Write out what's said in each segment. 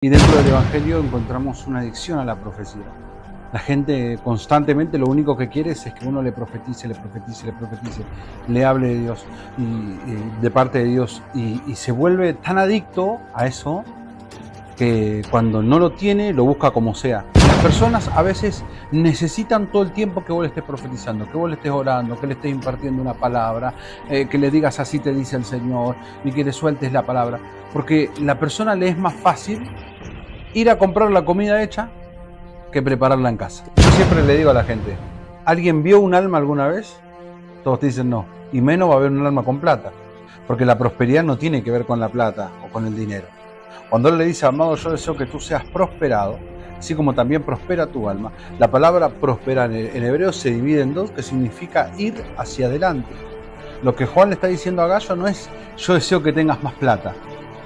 Y dentro del Evangelio encontramos una adicción a la profecía. La gente constantemente lo único que quiere es que uno le profetice, le hable de Dios, y de parte de Dios, y se vuelve tan adicto a eso que cuando no lo tiene lo busca como sea. Las personas a veces necesitan todo el tiempo que vos le estés profetizando, que vos le estés orando, que le estés impartiendo una palabra, que le digas así te dice el Señor, y que le sueltes la palabra, porque la persona le es más fácil ir a comprar la comida hecha que prepararla en casa. Yo siempre le digo a la gente, ¿alguien vio un alma alguna vez? Todos te dicen no, y menos va a haber un alma con plata, porque la prosperidad no tiene que ver con la plata o con el dinero. Cuando él le dice, amado, yo deseo que tú seas prosperado, así como también prospera tu alma. La palabra prosperar en hebreo se divide en dos, que significa ir hacia adelante. Lo que Juan le está diciendo a Gallo no es yo deseo que tengas más plata,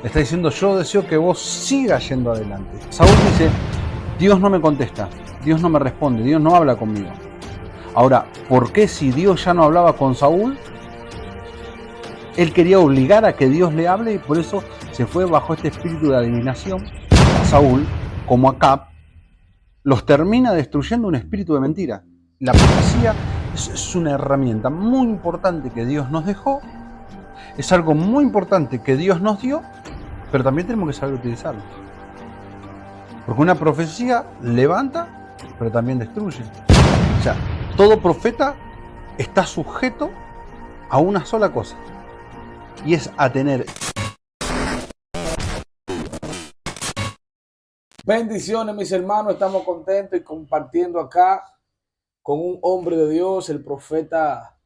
le está diciendo yo deseo que vos sigas yendo adelante. Saúl dice, Dios no me contesta, Dios no me responde, Dios no habla conmigo. Ahora, ¿por qué si Dios ya no hablaba con Saúl? Él quería obligar a que Dios le hable y por eso se fue bajo este espíritu de adivinación. A Saúl, como a Acab, los termina destruyendo un espíritu de mentira. La profecía es una herramienta muy importante que Dios nos dejó, es algo muy importante que Dios nos dio, pero también tenemos que saber utilizarlo. Porque una profecía levanta, pero también destruye. O sea, todo profeta está sujeto a una sola cosa, y es a tener. Bendiciones, mis hermanos. Estamos contentos y compartiendo acá con un hombre de Dios, el profeta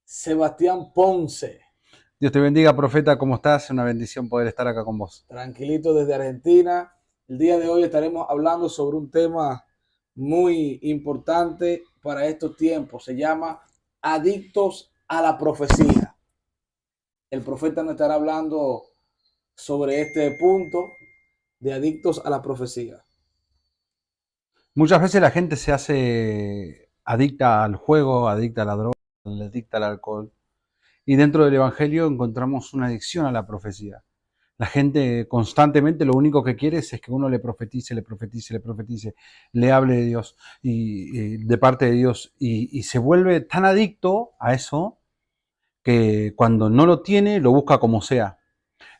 Sebastián Ponce. Dios te bendiga, profeta, ¿cómo estás? Es una bendición poder estar acá con vos. Tranquilito desde Argentina. El día de hoy estaremos hablando sobre un tema muy importante para estos tiempos. Se llama adictos a la profecía. El profeta nos estará hablando sobre este punto de adictos a la profecía. Muchas veces la gente se hace adicta al juego, adicta a la droga, adicta al alcohol. Y dentro del Evangelio encontramos una adicción a la profecía. La gente constantemente lo único que quiere es que uno le profetice, le hable de Dios, y de parte de Dios, y se vuelve tan adicto a eso que cuando no lo tiene lo busca como sea.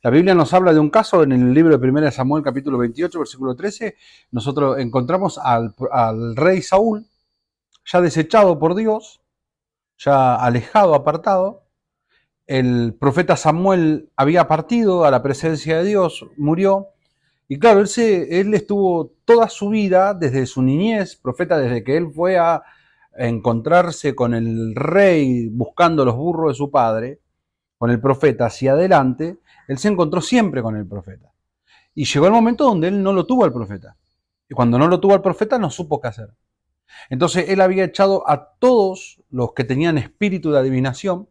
La Biblia nos habla de un caso en el libro de 1 Samuel capítulo 28 versículo 13. Nosotros encontramos al rey Saúl ya desechado por Dios, ya alejado, apartado. El profeta Samuel había partido a la presencia de Dios, murió. Y claro, él estuvo toda su vida, desde su niñez, profeta, desde que él fue a encontrarse con el rey buscando los burros de su padre, con el profeta hacia adelante, él se encontró siempre con el profeta. Y llegó el momento donde él no lo tuvo al profeta. Y cuando no lo tuvo al profeta, no supo qué hacer. Entonces él había echado a todos los que tenían espíritu de adivinación.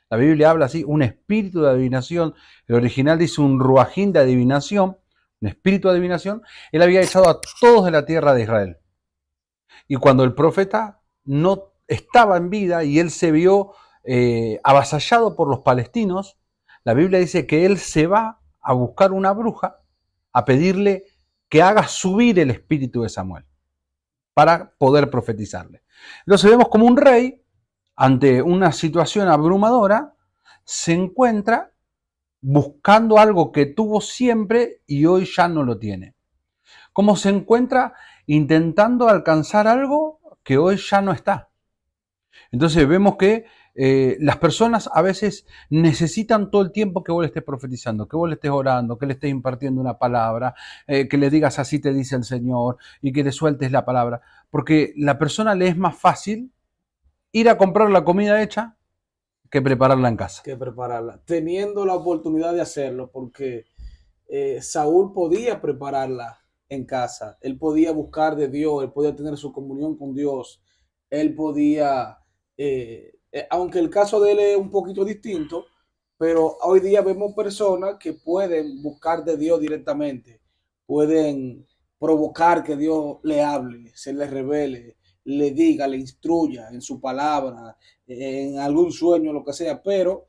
La Biblia habla así, un espíritu de adivinación. El original dice un ruajín de adivinación, un espíritu de adivinación. Él había echado a todos de la tierra de Israel. Y cuando el profeta no estaba en vida y él se vio avasallado por los palestinos, la Biblia dice que él se va a buscar una bruja a pedirle que haga subir el espíritu de Samuel para poder profetizarle. Entonces vemos como un rey, ante una situación abrumadora, se encuentra buscando algo que tuvo siempre y hoy ya no lo tiene. Como se encuentra intentando alcanzar algo que hoy ya no está. Entonces vemos que las personas a veces necesitan todo el tiempo que vos le estés profetizando, que vos le estés orando, que le estés impartiendo una palabra, que le digas así te dice el Señor y que le sueltes la palabra. Porque la persona le es más fácil ir a comprar la comida hecha que prepararla en casa. Que prepararla, teniendo la oportunidad de hacerlo, porque Saúl podía prepararla en casa, él podía buscar de Dios, él podía tener su comunión con Dios, él podía, aunque el caso de él es un poquito distinto, pero hoy día vemos personas que pueden buscar de Dios directamente, pueden provocar que Dios le hable, se le revele, le diga, le instruya en su palabra, en algún sueño, lo que sea, pero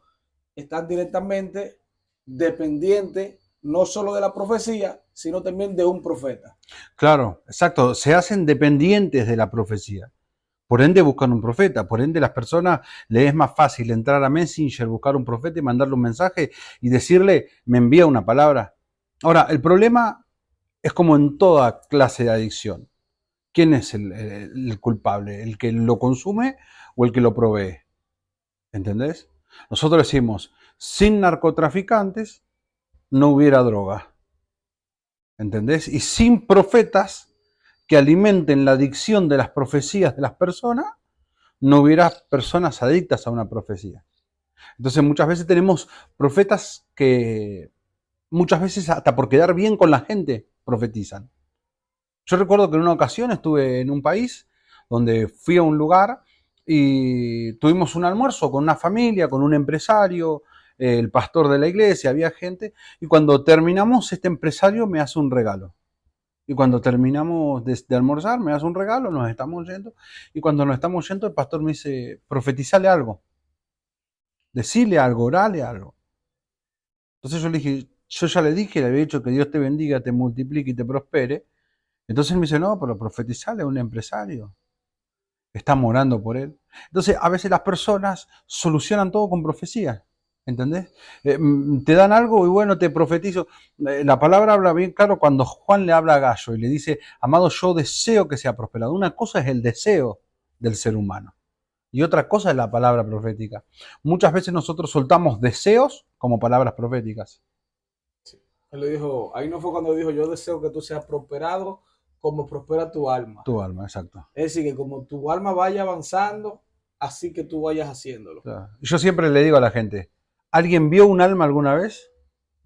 están directamente dependientes no solo de la profecía, sino también de un profeta. Claro, exacto. Se hacen dependientes de la profecía. Por ende buscan un profeta. Por ende las personas les es más fácil entrar a Messenger, buscar un profeta y mandarle un mensaje y decirle, me envía una palabra. Ahora, el problema es como en toda clase de adicción. ¿Quién es el culpable? ¿El que lo consume o el que lo provee? ¿Entendés? Nosotros decimos, sin narcotraficantes no hubiera droga. ¿Entendés? Y sin profetas que alimenten la adicción de las profecías de las personas, no hubiera personas adictas a una profecía. Entonces muchas veces tenemos profetas que muchas veces hasta por quedar bien con la gente profetizan. Yo recuerdo que en una ocasión estuve en un país donde fui a un lugar y tuvimos un almuerzo con una familia, con un empresario, el pastor de la iglesia, había gente, y cuando terminamos este empresario me hace un regalo. Y cuando terminamos de almorzar, me hace un regalo, nos estamos yendo. Y cuando nos estamos yendo, el pastor me dice, profetizale algo, decile algo, orale algo. Entonces yo le dije, yo ya le dije, le había dicho que Dios te bendiga, te multiplique y te prospere. Entonces él me dice, no, pero profetizale a un empresario. Estamos orando por él. Entonces, a veces las personas solucionan todo con profecía. ¿Entendés? Te dan algo y bueno, te profetizo. La palabra habla bien claro cuando Juan le habla a Gallo y le dice, amado, yo deseo que sea prosperado. Una cosa es el deseo del ser humano y otra cosa es la palabra profética. Muchas veces nosotros soltamos deseos como palabras proféticas. Sí. Él le dijo, ahí no fue cuando dijo, yo deseo que tú seas prosperado como prospera tu alma. Tu alma, exacto. Es decir, que como tu alma vaya avanzando, así que tú vayas haciéndolo. Claro. Yo siempre le digo a la gente, ¿alguien vio un alma alguna vez?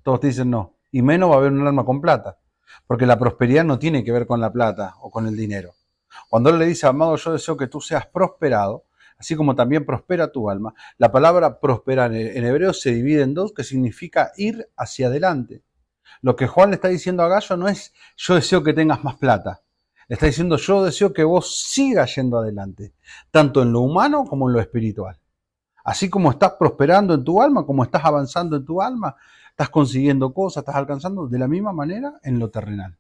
Todos te dicen no. Y menos va a haber un alma con plata. Porque la prosperidad no tiene que ver con la plata o con el dinero. Cuando él le dice, amado, yo deseo que tú seas prosperado, así como también prospera tu alma, la palabra prosperar en hebreo se divide en dos, que significa ir hacia adelante. Lo que Juan le está diciendo a Gallo no es, yo deseo que tengas más plata. Le está diciendo, yo deseo que vos sigas yendo adelante, tanto en lo humano como en lo espiritual. Así como estás prosperando en tu alma, como estás avanzando en tu alma, estás consiguiendo cosas, estás alcanzando de la misma manera en lo terrenal.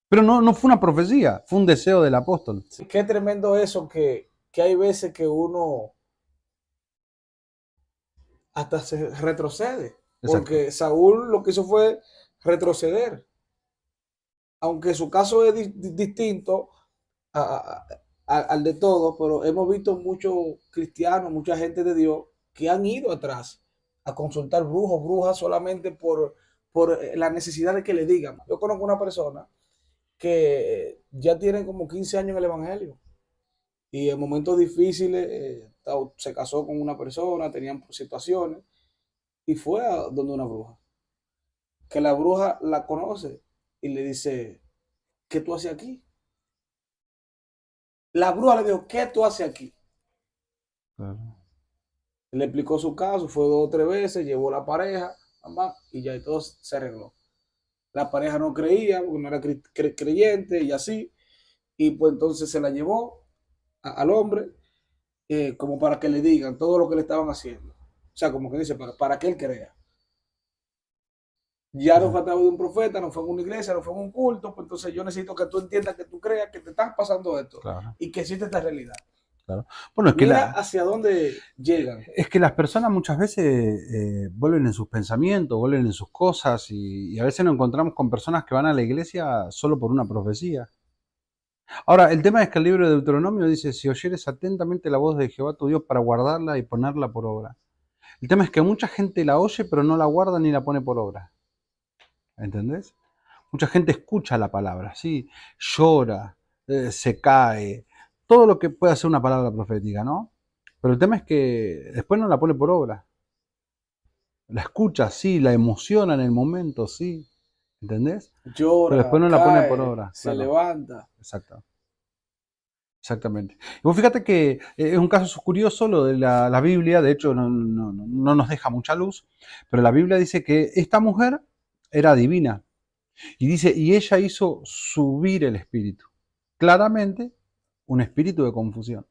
Pero no fue una profecía, fue un deseo del apóstol. Sí, qué tremendo eso que hay veces que uno hasta se retrocede, Exacto. porque Saúl lo que hizo fue retroceder, aunque su caso es distinto al de todos, pero hemos visto muchos cristianos, mucha gente de Dios que han ido atrás a consultar brujos, brujas solamente por la necesidad de que le digan. Yo conozco una persona que ya tiene como 15 años en el Evangelio y en momentos difíciles se casó con una persona, tenían situaciones y fue a donde una bruja. Que la bruja la conoce y le dice, ¿qué tú haces aquí? La bruja le dijo, ¿qué tú haces aquí? Claro. Le explicó su caso, fue 2 o 3 veces, llevó la pareja, mamá, y ya y todo se arregló. La pareja no creía, porque no era creyente y así, y pues entonces se la llevó al hombre como para que le digan todo lo que le estaban haciendo. O sea, como que dice, para que él crea. Ya no fue a través de un profeta, no fue en una iglesia, no fue en un culto, pues entonces yo necesito que tú entiendas, que tú creas que te están pasando esto Claro, y que existe esta realidad. claro. Bueno, Mira hacia dónde llegan. es que las personas muchas veces vuelven en sus pensamientos, vuelven en sus cosas y a veces nos encontramos con personas que van a la iglesia solo por una profecía. Ahora, el tema es que el libro de Deuteronomio dice, si oyeres atentamente la voz de Jehová tu Dios para guardarla y ponerla por obra. El tema es que mucha gente la oye pero no la guarda ni la pone por obra. ¿Entendés? Mucha gente escucha la palabra, ¿sí? Llora, se cae, todo lo que pueda ser una palabra profética, ¿no? Pero el tema es que después no la pone por obra. La escucha, sí, la emociona en el momento, sí, ¿entendés? Pero después Llora, no la pone por cae, obra, se claro, levanta. exacto. Exactamente. Y vos fíjate que es un caso curioso lo de la Biblia, de hecho no nos deja mucha luz, pero la Biblia dice que esta mujer era divina. Y dice, y ella hizo subir el espíritu. Claramente, un espíritu de confusión.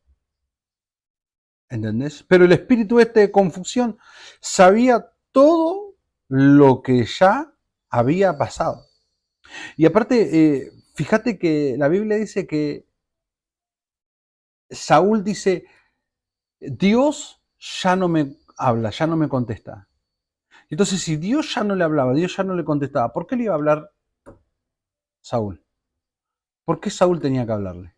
¿Entendés? Pero el espíritu este de confusión sabía todo lo que ya había pasado. Y aparte, fíjate que la Biblia dice que Saúl dice, Dios ya no me habla, ya no me contesta. Entonces, si Dios ya no le hablaba, Dios ya no le contestaba, ¿por qué le iba a hablar Saúl? ¿Por qué Saúl tenía que hablarle?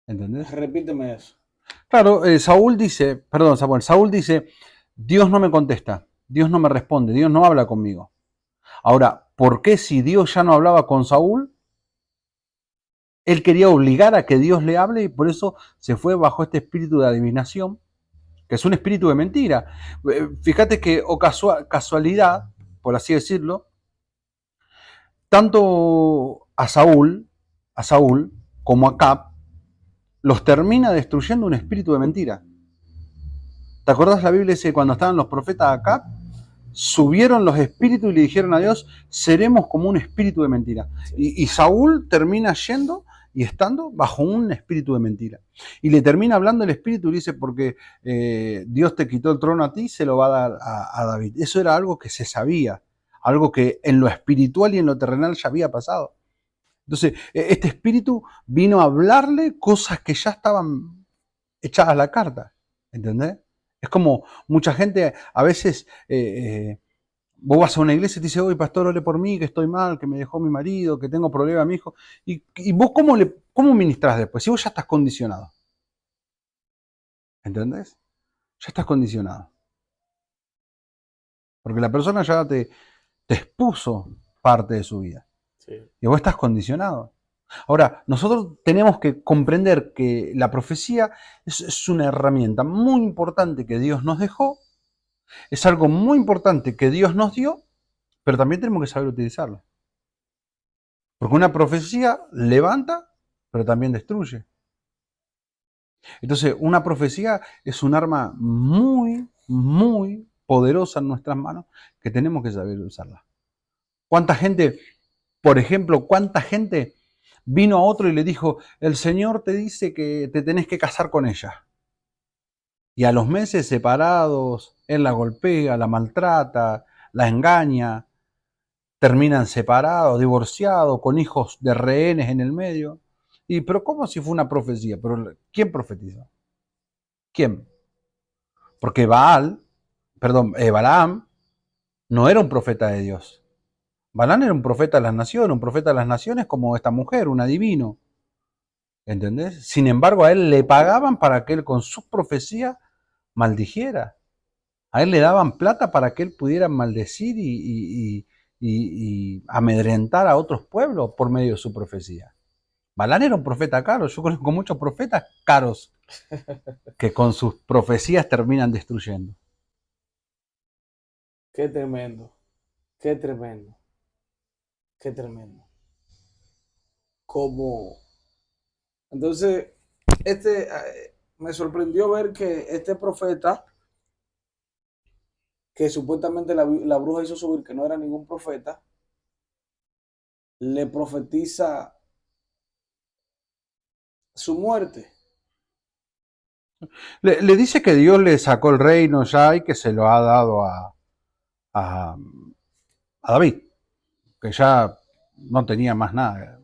¿Entendés? Repíteme eso. Claro, Saúl dice, Dios no me contesta, Dios no me responde, Dios no habla conmigo. Ahora, ¿por qué si Dios ya no hablaba con Saúl? Él quería obligar a que Dios le hable y por eso se fue bajo este espíritu de adivinación, que es un espíritu de mentira. Fíjate que, o casualidad, por así decirlo, tanto a Saúl como a Acab, los termina destruyendo un espíritu de mentira. ¿Te acordás? La Biblia dice que cuando estaban los profetas acá, subieron los espíritus y le dijeron a Dios, seremos como un espíritu de mentira. Sí. Y Saúl termina yendo y estando bajo un espíritu de mentira. Y le termina hablando el espíritu y le dice, porque Dios te quitó el trono a ti, se lo va a dar a David. Eso era algo que se sabía, algo que en lo espiritual y en lo terrenal ya había pasado. Entonces, este espíritu vino a hablarle cosas que ya estaban echadas a la carta, ¿entendés? Es como mucha gente, a veces, vos vas a una iglesia y te dice, oye, pastor, ore por mí, que estoy mal, que me dejó mi marido, que tengo problemas mi hijo. Y vos, ¿cómo ministrás después? Si vos ya estás condicionado. ¿Entendés? Ya estás condicionado. Porque la persona ya te expuso parte de su vida. Sí. Y vos estás condicionado. Ahora, nosotros tenemos que comprender que la profecía es una herramienta muy importante que Dios nos dejó, es algo muy importante que Dios nos dio, pero también tenemos que saber utilizarlo. Porque una profecía levanta, pero también destruye. Entonces, una profecía es un arma muy, muy poderosa en nuestras manos que tenemos que saber usarla. ¿Cuánta gente, por ejemplo, cuánta gente vino a otro y le dijo, el Señor te dice que te tenés que casar con ella? Y a los meses separados, él la golpea, la maltrata, la engaña, terminan separados, divorciados, con hijos de rehenes en el medio. Pero ¿cómo si fue una profecía? ¿Pero quién profetizó? ¿Quién? Porque Balaam no era un profeta de Dios. Balaam era un profeta de las naciones, un profeta de las naciones como esta mujer, un adivino. ¿Entendés? Sin embargo, a él le pagaban para que él con sus profecías maldijera. A él le daban plata para que él pudiera maldecir y amedrentar a otros pueblos por medio de su profecía. Balán era un profeta caro. Yo conozco muchos profetas caros que con sus profecías terminan destruyendo. Qué tremendo, qué tremendo, qué tremendo. Como, entonces, me sorprendió ver que este profeta, que supuestamente la bruja hizo subir, que no era ningún profeta, le profetiza su muerte. Le dice que Dios le sacó el reino ya y que se lo ha dado a, a David, que ya no tenía más nada.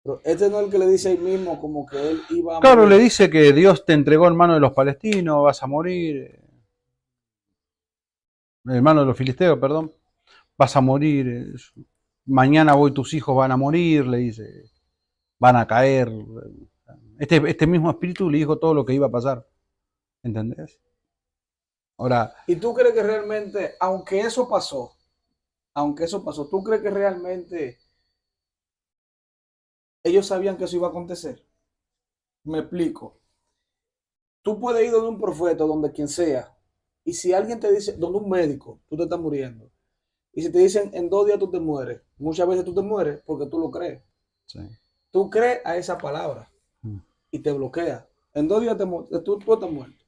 Pero este no es el que le dice ahí mismo como que él iba a Claro, le morir. dice que Dios te entregó en manos de los palestinos, vas a morir, en manos de los filisteos, perdón, vas a morir, mañana voy, tus hijos van a morir, le dice, van a caer. Este mismo espíritu le dijo todo lo que iba a pasar, ¿entendés? Ahora, ¿Y tú crees que realmente, aunque eso pasó, tú crees que realmente ellos sabían que eso iba a acontecer? Me explico. Tú puedes ir donde un profeta, donde quien sea, y si alguien te dice, donde un médico, tú te estás muriendo, y si te dicen en 2 días tú te mueres, muchas veces tú te mueres porque tú lo crees. sí. Tú crees a esa palabra y te bloquea. En 2 días tú estás muerto.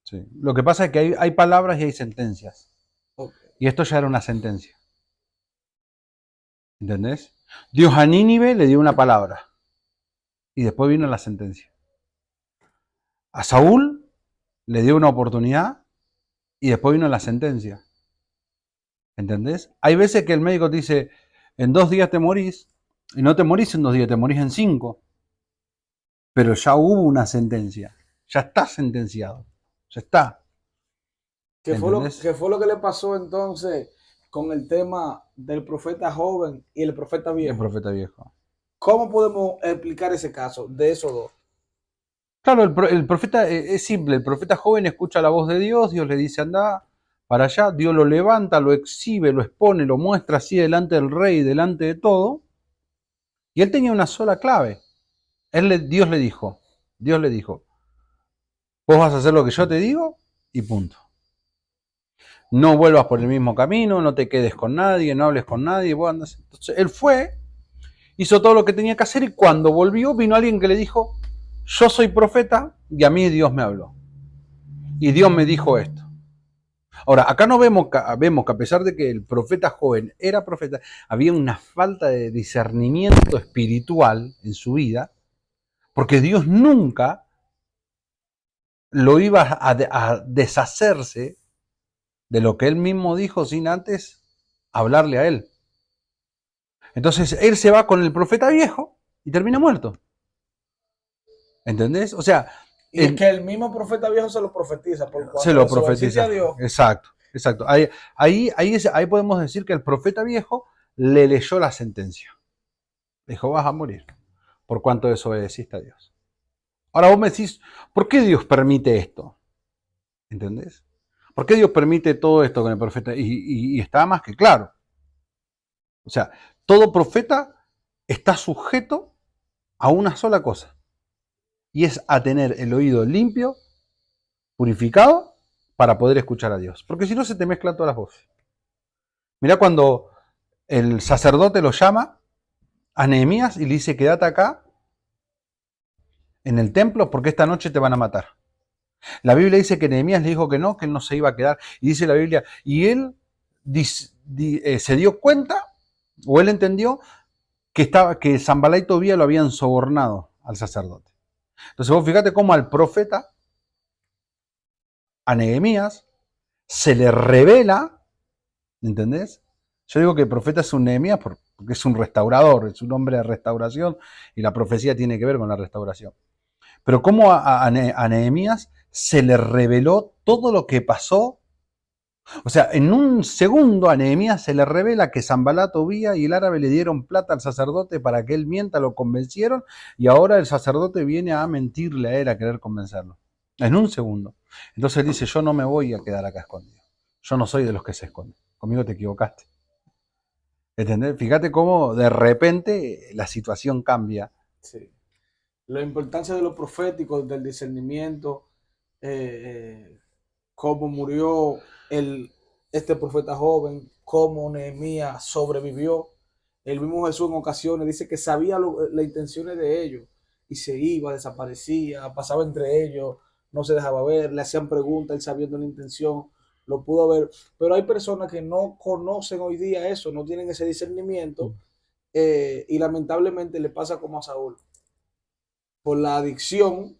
Sí. Lo que pasa es que hay palabras y hay sentencias. Okay. Y esto ya era una sentencia. ¿Entendés? Dios a Nínive le dio una palabra. Y después vino la sentencia. A Saúl le dio una oportunidad y después vino la sentencia. ¿Entendés? Hay veces que el médico te dice, en 2 días te morís, y no te morís en 2 días, te morís en 5. Pero ya hubo una sentencia, ya está sentenciado, ya está. Qué ¿Entendés? fue lo que le pasó entonces con el tema del profeta joven y el profeta El viejo? profeta viejo. ¿Cómo podemos explicar ese caso de esos dos? Claro, el profeta es simple, el profeta joven escucha la voz de Dios, Dios le dice anda para allá, Dios lo levanta, lo exhibe, lo expone, lo muestra así delante del rey, delante de todo, y él tenía una sola clave. Dios le dijo, vos vas a hacer lo que yo te digo y punto. No vuelvas por el mismo camino, no te quedes con nadie, no hables con nadie, vos andas. Entonces él fue, hizo todo lo que tenía que hacer y cuando volvió vino alguien que le dijo, yo soy profeta y a mí Dios me habló. Y Dios me dijo esto. Ahora, acá no vemos que a pesar de que el profeta joven era profeta, había una falta de discernimiento espiritual en su vida, porque Dios nunca lo iba a deshacerse de lo que él mismo dijo sin antes hablarle a él. Entonces él se va con el profeta viejo y termina muerto. ¿Entendés? O sea, Y es que el mismo profeta viejo se lo profetiza, por se cuanto lo desobedeciste a profetiza. Dios. Exacto, exacto. Ahí podemos decir que el profeta viejo le leyó la sentencia. Dijo, vas a morir por cuanto desobedeciste a Dios. Ahora vos me decís, ¿por qué Dios permite esto? ¿Entendés? ¿Por qué Dios permite todo esto con el profeta? Y está más que claro. O sea, todo profeta está sujeto a una sola cosa. Y es a tener el oído limpio, purificado, para poder escuchar a Dios. Porque si no se te mezclan todas las voces. Mirá cuando el sacerdote lo llama a Nehemías y le dice, quédate acá en el templo porque esta noche te van a matar. La Biblia dice que Nehemías le dijo que él no se iba a quedar. Y dice la Biblia, y él se dio cuenta, o él entendió, que Sanbalá y Tobía lo habían sobornado al sacerdote. Entonces vos fíjate cómo al profeta, a Nehemías, se le revela, ¿entendés? Yo digo que el profeta es un Nehemías porque es un restaurador, es un hombre de restauración y la profecía tiene que ver con la restauración. Pero cómo a Nehemías se le reveló todo lo que pasó. O sea, en un segundo a Nehemías se le revela que Sanbalá, Tobía y el árabe le dieron plata al sacerdote para que él mienta, lo convencieron y ahora el sacerdote viene a mentirle a él, a querer convencerlo. En un segundo. Entonces él dice, yo no me voy a quedar acá escondido. Yo no soy de los que se esconden. Conmigo te equivocaste. ¿Entendés? Fíjate cómo de repente la situación cambia. Sí. La importancia de lo profético, del discernimiento, cómo murió este profeta joven, cómo Nehemías sobrevivió. El mismo Jesús en ocasiones dice que sabía las intenciones de ellos y se iba, desaparecía, pasaba entre ellos, no se dejaba ver, le hacían preguntas, él sabiendo la intención, lo pudo ver. Pero hay personas que no conocen hoy día eso, no tienen ese discernimiento y lamentablemente le pasa como a Saúl. Por la adicción,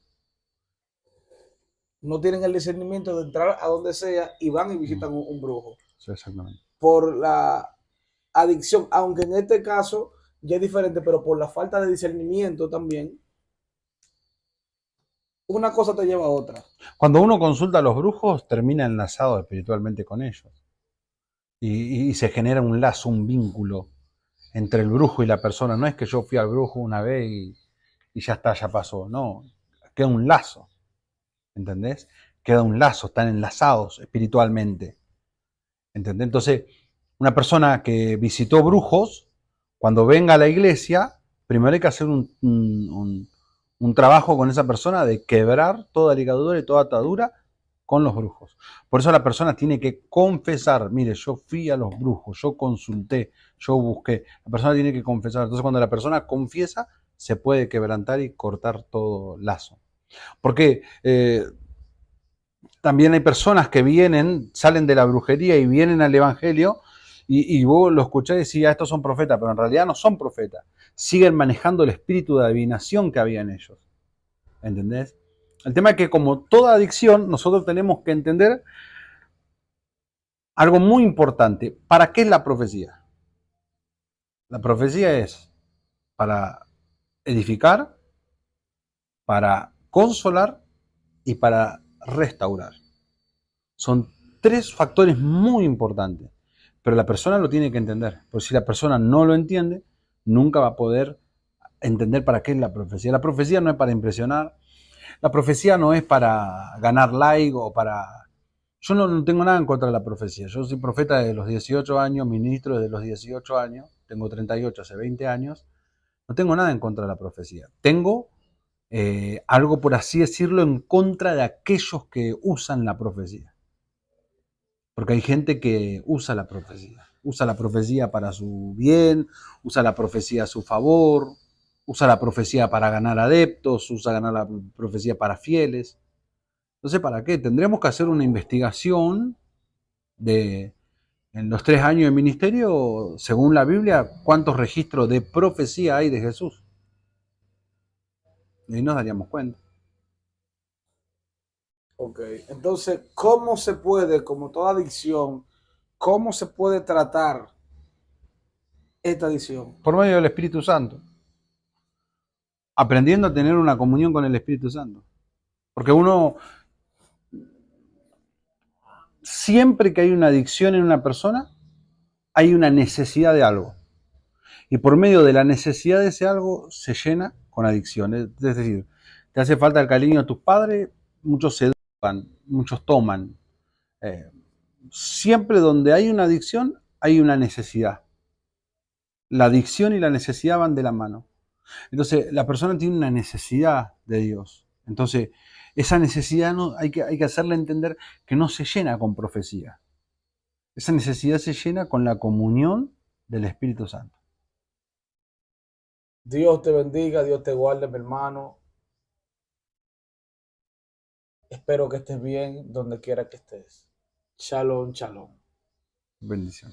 no tienen el discernimiento de entrar a donde sea y van y visitan un brujo. Sí, exactamente. Por la adicción, aunque en este caso ya es diferente, pero por la falta de discernimiento también, una cosa te lleva a otra. Cuando uno consulta a los brujos, termina enlazado espiritualmente con ellos. Y se genera un lazo, un vínculo entre el brujo y la persona. No es que yo fui al brujo una vez y ya está, ya pasó. No, queda un lazo. ¿Entendés? Queda un lazo, están enlazados espiritualmente. ¿Entendés? Entonces, una persona que visitó brujos, cuando venga a la iglesia, primero hay que hacer un trabajo con esa persona de quebrar toda ligadura y toda atadura con los brujos. Por eso la persona tiene que confesar, mire, yo fui a los brujos, yo consulté, yo busqué. La persona tiene que confesar. Entonces cuando la persona confiesa, se puede quebrantar y cortar todo lazo. Porque también hay personas que salen de la brujería y vienen al evangelio y vos lo escuchás y decís, estos son profetas, pero en realidad no son profetas. Siguen manejando el espíritu de adivinación que había en ellos. ¿Entendés? El tema es que como toda adicción, nosotros tenemos que entender Algo muy importante, ¿para qué es la profecía? La profecía es para edificar, para consolar y para restaurar. Son tres factores muy importantes, pero la persona lo tiene que entender, porque si la persona no lo entiende, nunca va a poder entender para qué es la profecía. La profecía no es para impresionar, la profecía no es para ganar like o para... Yo no tengo nada en contra de la profecía. Yo soy profeta desde los 18 años, ministro desde los 18 años, tengo 38 hace 20 años. No tengo nada en contra de la profecía. Tengo algo, por así decirlo, en contra de aquellos que usan la profecía. Porque hay gente que usa la profecía para su bien, usa la profecía a su favor, usa la profecía para ganar adeptos, usa ganar la profecía para fieles. Entonces, ¿para qué? Tendremos que hacer una investigación de, en los 3 años de ministerio, según la Biblia, cuántos registros de profecía hay de Jesús. Y ahí nos daríamos cuenta. Ok, entonces, ¿cómo se puede, como toda adicción, cómo se puede tratar esta adicción? Por medio del Espíritu Santo. Aprendiendo a tener una comunión con el Espíritu Santo. Porque uno, siempre que hay una adicción en una persona, hay una necesidad de algo. Y por medio de la necesidad de ese algo se llena con adicciones. Es decir, te hace falta el cariño de tus padres, muchos se drogan, muchos toman. Eh, Siempre donde hay una adicción, hay una necesidad. La adicción y la necesidad van de la mano. Entonces, la persona tiene una necesidad de Dios. Entonces, esa necesidad no, hay que hacerle entender que no se llena con profecía. Esa necesidad se llena con la comunión del Espíritu Santo. Dios te bendiga, Dios te guarde, mi hermano. Espero que estés bien donde quiera que estés. Shalom, shalom. Bendición.